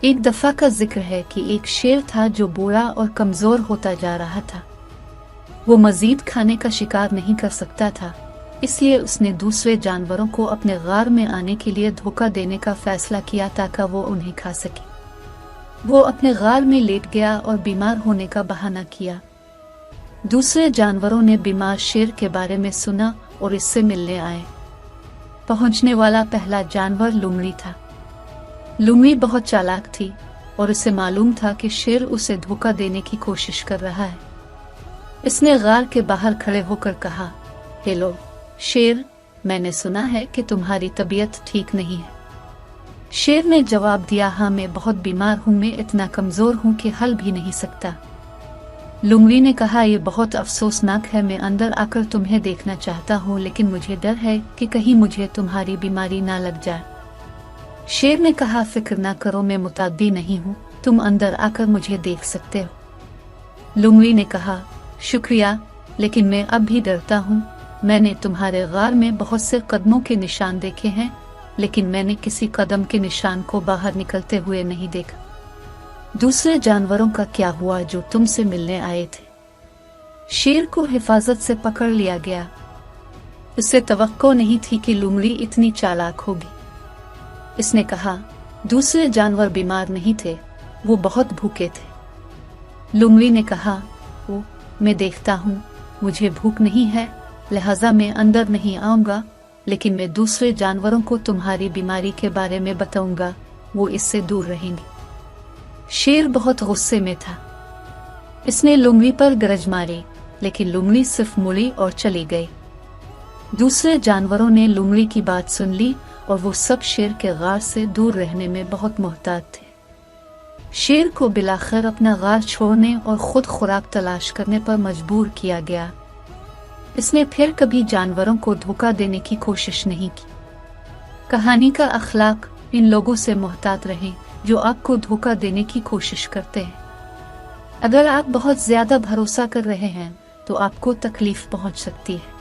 एक दफा का जिक्र है कि एक शेर था जो बूढ़ा और कमजोर होता जा रहा था। वो मजीद खाने का शिकार नहीं कर सकता था, इसलिए उसने दूसरे जानवरों को अपने गार में आने के लिए धोखा देने का फैसला किया ताकि वो उन्हें खा सके। वो अपने गार में लेट गया और बीमार होने का बहाना किया। दूसरे जानवरों ने बीमार शेर के बारे में सुना और इससे मिलने आए। पहुंचने वाला पहला जानवर लुमड़ी था। लुमड़ी बहुत चालाक थी और उसे मालूम था कि शेर उसे धोखा देने की कोशिश कर रहा है। इसने गार के बाहर खड़े होकर कहा, हेलो शेर, मैंने सुना है कि तुम्हारी तबीयत ठीक नहीं है। शेर ने जवाब दिया, हाँ मैं बहुत बीमार हूँ, मैं इतना कमजोर हूँ कि हल भी नहीं सकता। लुमड़ी ने कहा, यह बहुत अफसोसनाक है, मैं अंदर आकर तुम्हें देखना चाहता हूँ लेकिन मुझे डर है कि कहीं मुझे तुम्हारी बीमारी ना लग जाए। शेर ने कहा, फिक्र ना करो, मैं मुतअद्दी नहीं हूँ, तुम अंदर आकर मुझे देख सकते हो। लुमड़ी ने कहा, शुक्रिया, लेकिन मैं अब भी डरता हूँ। मैंने तुम्हारे गार में बहुत से कदमों के निशान देखे हैं, लेकिन मैंने किसी कदम के निशान को बाहर निकलते हुए नहीं देखा। दूसरे जानवरों का क्या हुआ जो तुमसे मिलने आए थे? शेर को हिफाजत से पकड़ लिया गया। उसे तवक्को नहीं थी कि लुमड़ी इतनी चालाक होगी। इसने कहा, दूसरे जानवर बीमार नहीं थे, वो बहुत भूखे थे। लुमड़ी ने कहा, वो मैं देखता हूँ मुझे भूख नहीं है, लिहाजा मैं अंदर नहीं आऊंगा, लेकिन मैं दूसरे जानवरों को तुम्हारी बीमारी के बारे में बताऊंगा, वो इससे दूर रहेंगे। शेर बहुत गुस्से में था। इसने लुमड़ी पर गरज मारी, लेकिन लुमड़ी सिर्फ मुड़ी और चली गई। दूसरे जानवरों ने लुमड़ी की बात सुन ली और वो सब शेर के गार से दूर रहने में बहुत मोहतात थे। शेर को बिलाखिर अपना गार छोड़ने और खुद खुराक तलाश करने पर मजबूर किया गया। इसने फिर कभी जानवरों को धोखा देने की कोशिश नहीं की। कहानी का अखलाक, इन लोगों से मोहतात रहें जो आपको धोखा देने की कोशिश करते हैं। अगर आप बहुत ज्यादा भरोसा कर रहे हैं तो आपको तकलीफ पहुंच सकती है।